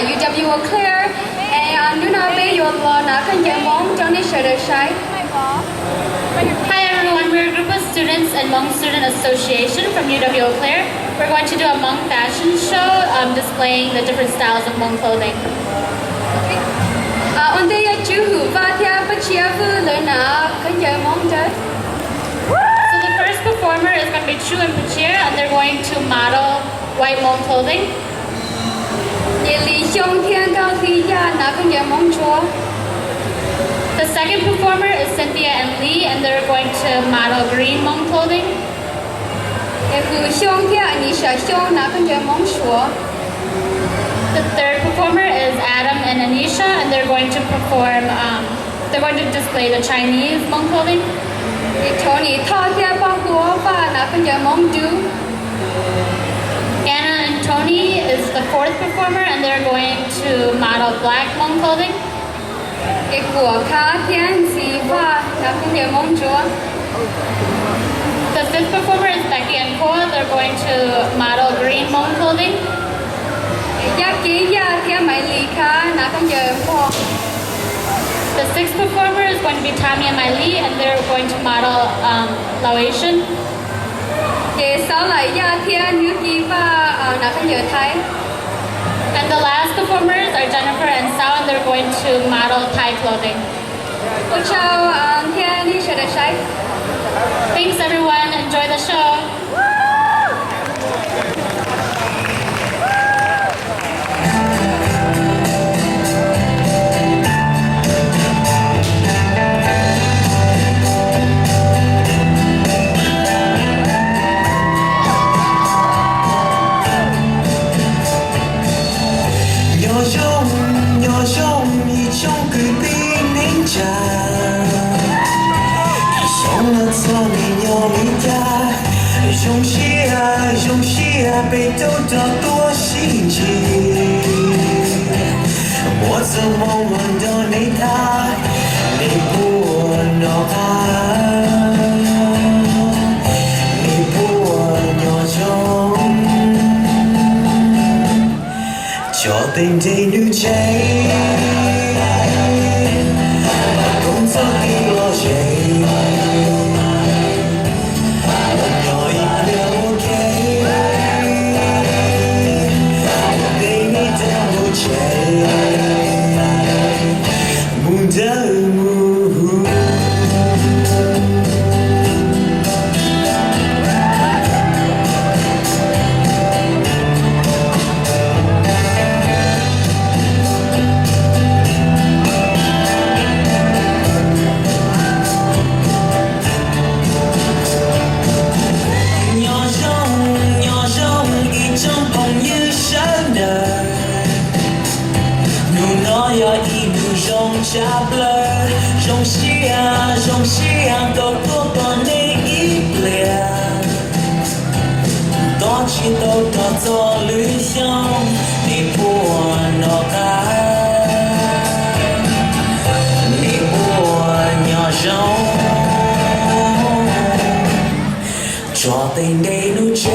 UWEC and Yer Lor and Khue trong đi sẽ được sai. Hi everyone, we're a group of students at Hmong Student Association from UWEC. We're going to do a Hmong fashion show displaying the different styles of Hmong clothing. On đây ChueHue và theo Pachia vừa lời nào khán giả Hmong chơi. So the first performer is going to be ChueHue and Pachia, and they're going to model white Hmong clothing. Yer Xiong thiên cao khi gia nào khán giả Hmong chúa. The second performer is Cynthia and Lee, and they're going to model green Hmong clothing. Xiong thiên Anniesha Xiong nào khán giả Hmong chúa. The third performer is Adam and Anniesha, and they're going to perform, they're going to display the Chinese Hmong clothing. Thony Thao thiên bao hùa và nào khán giả Hmong du. Anna and Thony is the fourth performer, and they're going to model black Hmong clothing. Koua thiên gì và nào khán giả Hmong chúa. The fifth performer is Becky and Koua. They're going to model green Hmong clothing. Yakin thiên mai lý khá nào khán giả Hmong. The sixth performer is going to be Thony and Miley, and they're going to model Laotian. Sau lại thiên nữ kỳ và nào khán giả Thái. And the last performers are Jennifer and Thao, and they're going to model Thai clothing. Chào thiên đi sẽ được sai. Thanks everyone, enjoy the show.用心被抖到多心情，我怎么问到你他，你不know他，你不know chung，cho tình đi như cháy，工作给我谁？用心都多你一遍，多去都做旅行，你不know他，你不know chung，cho tình đây nu chơi。